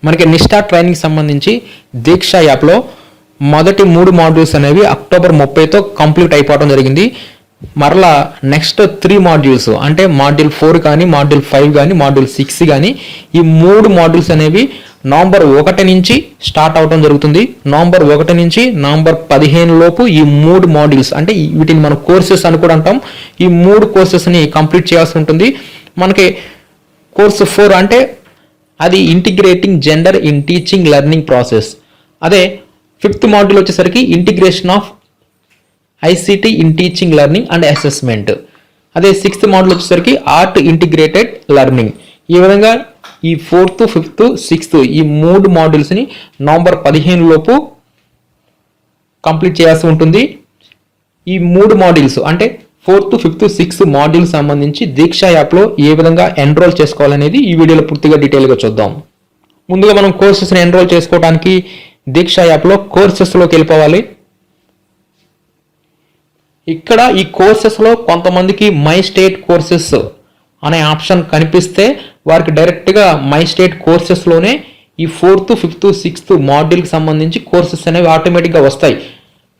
మనకి నిష్ఠా ట్రైనింగ్ సంబంధించి దీక్ష యాప్లో మొదటి 3 మాడ్యూల్స్ అనేవి అక్టోబర్ 30తో కంప్లీట్ అయిపోవడం జరిగింది. మరలా నెక్స్ట్ 3 మాడ్యూల్స్ అంటే మాడ్యూల్ 4 కానీ మాడ్యూల్ 5 కానీ మాడ్యూల్ 6 కానీ ఈ 3 మాడ్యూల్స్ అనేవి నవంబర్ 1 నుంచి స్టార్ట్ అవడం జరుగుతుంది. నవంబర్ 1 నుంచి నవంబర్ 15 లోపు ఈ 3 మాడ్యూల్స్ అంటే వీటిని మనం కోర్సెస్ అని కూడా అంటాం. ఈ 3 కోర్సెస్ని కంప్లీట్ చేయాల్సి ఉంటుంది. మనకి కోర్సు 4 అంటే అది integrating gender in teaching learning process. అదే 5th మాడ్యూల్ వచ్చేసరికి integration of ICT in teaching learning and assessment. అదే 6th మాడ్యూల్ వచ్చేసరికి ఆర్ట్ ఇంటిగ్రేటెడ్ లెర్నింగ్. ఈ విధంగా ఈ 4th, 5th, 6th ఈ 3 మాడ్యూల్స్ని నవంబర్ 15 లోపు కంప్లీట్ చేయాల్సి ఉంటుంది. ఈ 3 మాడ్యూల్స్ అంటే 4th, 5th, 6th మాడ్యూల్ సంబంధించి దీక్ష యాప్లో ఏ విధంగా ఎన్రోల్ చేసుకోవాలనేది ఈ వీడియోలో పూర్తిగా డీటెయిల్గా చూద్దాం. ముందుగా మనం కోర్సెస్ని ఎన్రోల్ చేసుకోవడానికి దీక్ష యాప్లో కోర్సెస్లోకి వెళ్ళిపోవాలి. ఇక్కడ ఈ కోర్సెస్లో కొంతమందికి మై స్టేట్ కోర్సెస్ అనే ఆప్షన్ కనిపిస్తే వారికి డైరెక్ట్గా మై స్టేట్ కోర్సెస్లోనే ఈ 4th, 5th, 6th మాడ్యూల్కి సంబంధించి కోర్సెస్ అనేవి ఆటోమేటిక్గా వస్తాయి.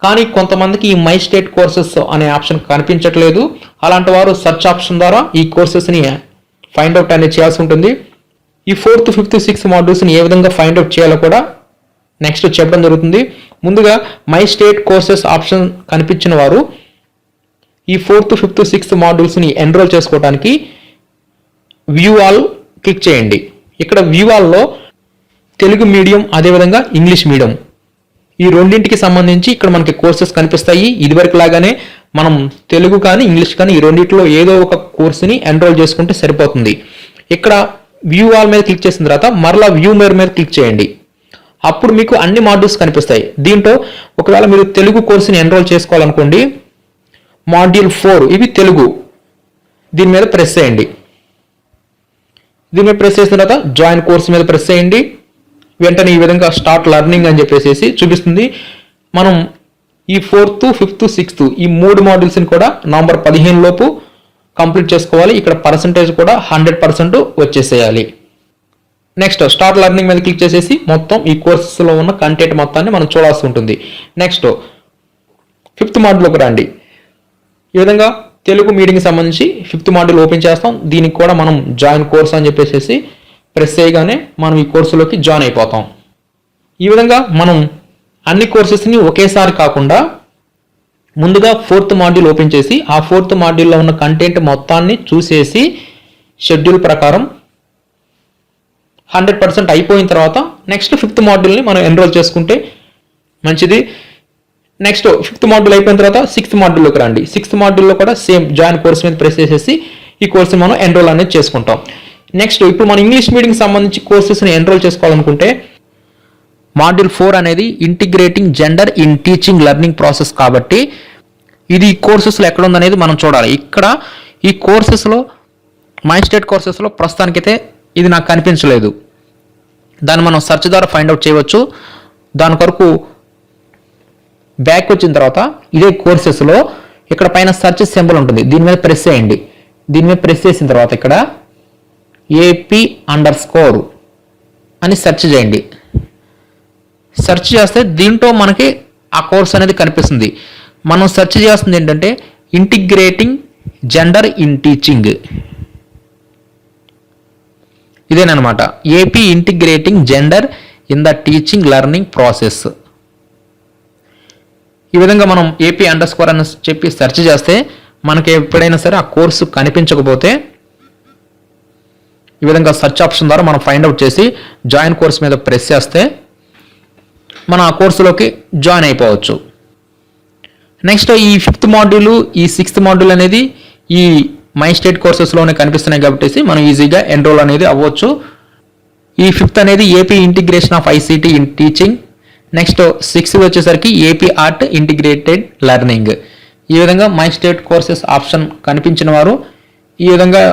కానీ కొంతమందికి ఈ మై స్టేట్ కోర్సెస్ అనే ఆప్షన్ కనిపించట్లేదు. అలాంటి వారు సెర్చ్ ఆప్షన్ ద్వారా ఈ కోర్సెస్ని ఫైండ్ అవుట్ అనేది చేయాల్సి ఉంటుంది. ఈ 4th, 5th, 6th మాడ్యూల్స్ని ఏ విధంగా ఫైండ్ అవుట్ చేయాలో కూడా నెక్స్ట్ చెప్పడం జరుగుతుంది. ముందుగా మై స్టేట్ కోర్సెస్ ఆప్షన్ కనిపించిన వారు ఈ 4th, 5th, 6th మాడ్యూల్స్ని ఎన్రోల్ చేసుకోవడానికి వ్యూ ఆల్ క్లిక్ చేయండి. ఇక్కడ వ్యూ ఆల్లో తెలుగు మీడియం అదేవిధంగా ఇంగ్లీష్ మీడియం ఈ రెండింటికి సంబంధించి ఇక్కడ మనకి కోర్సెస్ కనిపిస్తాయి. ఇదివరకు లాగానే మనం తెలుగు కానీ ఇంగ్లీష్ కానీ ఈ రెండింటిలో ఏదో ఒక కోర్సుని ఎన్రోల్ చేసుకుంటే సరిపోతుంది. ఇక్కడ వ్యూ ఆల్ మీద క్లిక్ చేసిన తర్వాత మరలా వ్యూ మోర్ మీద క్లిక్ చేయండి. అప్పుడు మీకు అన్ని మాడ్యూల్స్ కనిపిస్తాయి. దీంట్లో ఒకవేళ మీరు తెలుగు కోర్సుని ఎన్రోల్ చేసుకోవాలనుకోండి, మాడ్యూల్ 4 ఇవి తెలుగు, దీని మీద ప్రెస్ చేయండి. దీని మీద ప్రెస్ చేసిన తర్వాత జాయిన్ కోర్స్ మీద ప్రెస్ చేయండి. వెంటనే ఈ విధంగా స్టార్ట్ లెర్నింగ్ అని చెప్పేసి చూపిస్తుంది. మనం ఈ 4th, 5th, 6th ఈ 3 మాడ్యూల్స్ని కూడా నవంబర్ 15 లోపు కంప్లీట్ చేసుకోవాలి. ఇక్కడ పర్సంటేజ్ కూడా 100% వచ్చేసేయాలి. నెక్స్ట్ స్టార్ట్ లెర్నింగ్ మీద క్లిక్ చేసేసి మొత్తం ఈ కోర్సెస్లో ఉన్న కంటెంట్ మొత్తాన్ని మనం చూడాల్సి ఉంటుంది. నెక్స్ట్ 5th మాడ్యూల్కి రండి. ఈ విధంగా తెలుగు మీడియంకి సంబంధించి 5th మాడ్యూల్ ఓపెన్ చేస్తాం. దీనికి కూడా మనం జాయిన్ కోర్స్ అని చెప్పేసి ప్రెస్ చేయగానే మనం ఈ కోర్సులోకి జాయిన్ అయిపోతాం. ఈ విధంగా మనం అన్ని కోర్సెస్ని ఒకేసారి కాకుండా ముందుగా 4th మాడ్యూల్ ఓపెన్ చేసి ఆ 4th మాడ్యూల్లో ఉన్న కంటెంట్ మొత్తాన్ని చూసేసి షెడ్యూల్ ప్రకారం 100% అయిపోయిన తర్వాత నెక్స్ట్ 5th మాడ్యూల్ని మనం ఎన్రోల్ చేసుకుంటే మంచిది. నెక్స్ట్ 5th మాడ్యూల్ అయిపోయిన తర్వాత 6th మాడ్యూల్లోకి రండి. 6th మాడ్యూల్లో కూడా సేమ్ జాయిన్ కోర్స్ మీద ప్రెస్ చేసేసి ఈ కోర్సుని మనం ఎన్రోల్ అనేది చేసుకుంటాం. నెక్స్ట్ ఇప్పుడు మనం ఇంగ్లీష్ మీడియంకి సంబంధించి కోర్సెస్ని ఎన్రోల్ చేసుకోవాలనుకుంటే మాడ్యూల్ 4 అనేది integrating gender in teaching learning process కాబట్టి ఇది ఈ కోర్సెస్లో ఎక్కడ ఉందనేది మనం చూడాలి. ఇక్కడ ఈ కోర్సెస్లో మై స్టేట్ కోర్సెస్లో ప్రస్తుతానికైతే ఇది నాకు కనిపించలేదు. దాన్ని మనం సెర్చ్ ద్వారా ఫైండ్ అవుట్ చేయవచ్చు. దాని కొరకు బ్యాక్ వచ్చిన తర్వాత ఇదే కోర్సెస్లో ఇక్కడ పైన సెర్చ్ సింబల్ ఉంటుంది. దీని మీద ప్రెస్ చేయండి. దీని మీద ప్రెస్ చేసిన తర్వాత ఇక్కడ AP_ అని సెర్చ్ చేయండి. సెర్చ్ చేస్తే దీంట్లో మనకి ఆ కోర్స్ అనేది కనిపిస్తుంది. మనం సెర్చ్ చేస్తుంది ఏంటంటే ఇంటిగ్రేటింగ్ జెండర్ ఇన్ టీచింగ్, ఇదేనమాట. AP integrating gender in the teaching learning process. ఈ విధంగా మనం AP_ అని చెప్పి సెర్చ్ చేస్తే మనకి ఎప్పుడైనా సరే ఆ కోర్సు కనిపించకపోతే ఈ విధంగా సెర్చ్ ఆప్షన్ ద్వారా మనం ఫైండ్ అవుట్ చేసి జాయిన్ కోర్స్ మీద ప్రెస్ చేస్తే మనం ఆ కోర్సులోకి జాయిన్ అయిపోవచ్చు. నెక్స్ట్ ఈ 5th మాడ్యూల్ ఈ 6th మాడ్యూల్ అనేది ఈ మై స్టేట్ కోర్సెస్లోనే కనిపిస్తున్నాయి కాబట్టి మనం ఈజీగా ఎన్రోల్ అనేది అవ్వచ్చు. ఈ 5th అనేది AP integration of ICT in teaching. Next 6th వచ్చేసరికి ఏపీ ఆర్ట్ ఇంటిగ్రేటెడ్ లెర్నింగ్. ఈ విధంగా మై స్టేట్ కోర్సెస్ ఆప్షన్ కనిపించిన వారు ఈ విధంగా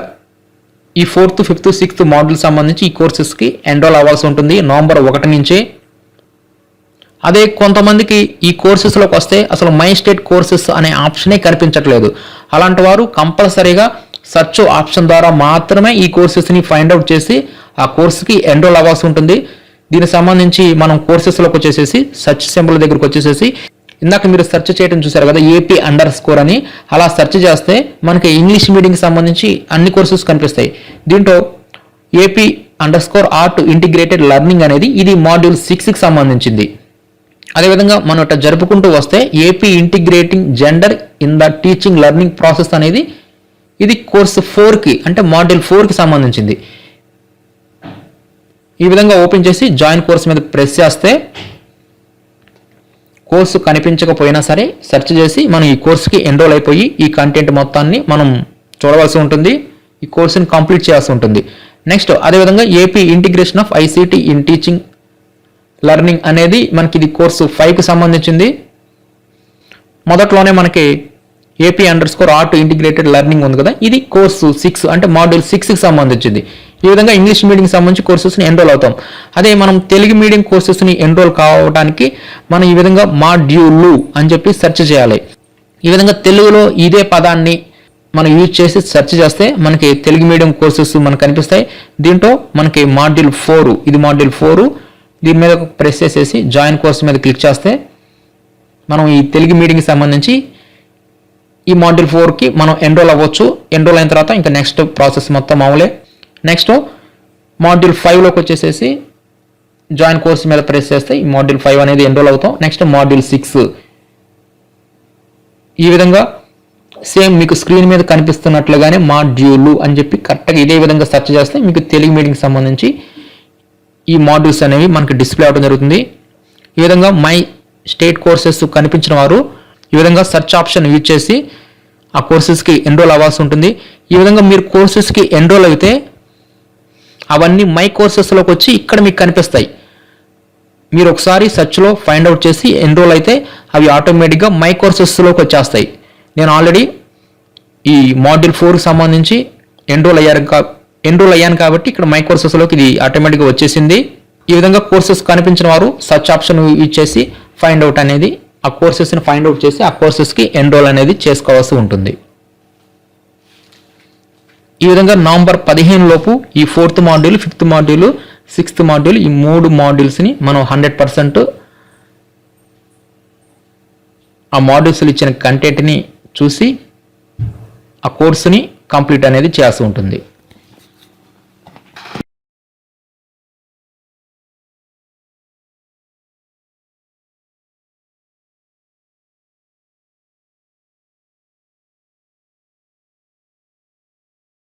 ఈ 4th, 5th, 6th మాడ్యూల్ సంబంధించి ఈ కోర్సెస్కి ఎన్రోల్ అవ్వాల్సి ఉంటుంది నవంబర్ 1 నుంచి. అదే కొంతమందికి ఈ కోర్సెస్లోకి వస్తే అసలు మై స్టేట్ కోర్సెస్ అనే ఆప్షనే కనిపించట్లేదు. అలాంటి వారు కంపల్సరీగా సెర్చ్ ఆప్షన్ ద్వారా మాత్రమే ఈ కోర్సెస్ని ఫైండ్ అవుట్ చేసి ఆ కోర్సుకి ఎన్రోల్ అవ్వాల్సి ఉంటుంది. దీనికి సంబంధించి మనం కోర్సెస్లోకి వచ్చేసేసి సెర్చ్ సింబల్ దగ్గరకు వచ్చేసేసి ఇందాక మీరు సెర్చ్ చేయడం చూసారు కదా AP_, అని అలా సెర్చ్ చేస్తే మనకి ఇంగ్లీష్ మీడియంకి సంబంధించి అన్ని కోర్సెస్ కనిపిస్తాయి. దీంట్లో AP_R ఇంటిగ్రేటెడ్ లెర్నింగ్ అనేది ఇది మాడ్యూల్ 6కి సంబంధించింది. అదేవిధంగా మనం ఇట్లా జరుపుకుంటూ వస్తే AP integrating gender in the teaching learning process అనేది ఇది కోర్సు 4కి అంటే మాడ్యూల్ 4కి సంబంధించింది. ఈ విధంగా ఓపెన్ చేసి జాయిన్ కోర్స్ మీద ప్రెస్ చేస్తే కోర్సు కనిపించకపోయినా సరే సెర్చ్ చేసి మనం ఈ కోర్సుకి ఎన్రోల్ అయిపోయి ఈ కంటెంట్ మొత్తాన్ని మనం చూడవలసి ఉంటుంది. ఈ కోర్సుని కంప్లీట్ చేయాల్సి ఉంటుంది. నెక్స్ట్ అదేవిధంగా AP integration of ICT in teaching learning అనేది మనకి ఇది కోర్సు 5కి సంబంధించింది. మొదట్లోనే మనకి AP_R ఇంటిగ్రేటెడ్ లెర్నింగ్ ఉంది కదా, ఇది కోర్సు 6 అంటే మాడ్యూల్ 6కి సంబంధించింది. ఈ విధంగా ఇంగ్లీష్ మీడియం సంబంధించి కోర్సెస్ని ఎన్రోల్ అవుతాం. అదే మనం తెలుగు మీడియం కోర్సెస్ని ఎన్రోల్ కావడానికి మనం ఈ విధంగా మాడ్యూలు అని చెప్పి సెర్చ్ చేయాలి. ఈ విధంగా తెలుగులో ఇదే పదాన్ని మనం యూజ్ చేసి సెర్చ్ చేస్తే మనకి తెలుగు మీడియం కోర్సెస్ మనకు కనిపిస్తాయి. దీంట్లో మనకి మాడ్యూల్ 4 ఇది మాడ్యూల్ 4 దీని మీద ప్రెస్ చేసేసి జాయిన్ కోర్స్ మీద క్లిక్ చేస్తే మనం ఈ తెలుగు మీడియంకి సంబంధించి ఈ మాడ్యూల్ 4కి మనం ఎన్రోల్ అవ్వచ్చు. ఎన్రోల్ అయిన తర్వాత ఇంకా నెక్స్ట్ ప్రాసెస్ మొత్తం మామూలే. నెక్స్ట్ మాడ్యూల్ 5లోకి వచ్చేసేసి జాయిన్ కోర్స్ మీద ప్రెస్ చేస్తే ఈ మాడ్యూల్ 5 అనేది ఎన్రోల్ అవుతాం. నెక్స్ట్ మాడ్యూల్ 6 ఈ విధంగా సేమ్ మీకు స్క్రీన్ మీద కనిపిస్తున్నట్లుగానే మాడ్యూలు అని చెప్పి కరెక్ట్గా ఇదే విధంగా సెర్చ్ చేస్తే మీకు తెలుగు మీడియంకి సంబంధించి ఈ మాడ్యూల్స్ అనేవి మనకి డిస్ప్లే అవడం జరుగుతుంది. ఈ విధంగా మై స్టేట్ కోర్సెస్ కనిపించిన వారు ఈ విధంగా సెర్చ్ ఆప్షన్ యూజ్ చేసి ఆ కోర్సెస్కి ఎన్రోల్ అవ్వాల్సి ఉంటుంది. ఈ విధంగా మీరు కోర్సెస్కి ఎన్రోల్ అయితే అవన్నీ మై కోర్సెస్లోకి వచ్చి ఇక్కడ మీకు కనిపిస్తాయి. మీరు ఒకసారి సెర్చ్లో ఫైండ్ అవుట్ చేసి ఎన్రోల్ అయితే అవి ఆటోమేటిక్గా మై కోర్సెస్లోకి వచ్చేస్తాయి. నేను ఆల్రెడీ ఈ మాడ్యూల్ 4కి సంబంధించి ఎన్రోల్ అయ్యాను కాబట్టి ఇక్కడ మై కోర్సెస్లోకి ఇది ఆటోమేటిక్గా వచ్చేసింది. ఈ విధంగా కోర్సెస్ కనిపించిన వారు సెర్చ్ ఆప్షన్ యూజ్ చేసి ఫైండ్ అవుట్ అనేది ఆ కోర్సెస్ని ఫైండ్ అవుట్ చేసి ఆ కోర్సెస్కి ఎన్రోల్ అనేది చేసుకోవాల్సి ఉంటుంది. ఈ విధంగా నవంబర్ 15 లోపు ఈ 4th module 5th module 6th module ఈ 3 మాడ్యూల్స్ని మనం 100% ఆ మాడ్యూల్స్లో ఇచ్చిన కంటెంట్ని చూసి ఆ కోర్సుని కంప్లీట్ అనేది చేయాల్సి ఉంటుంది.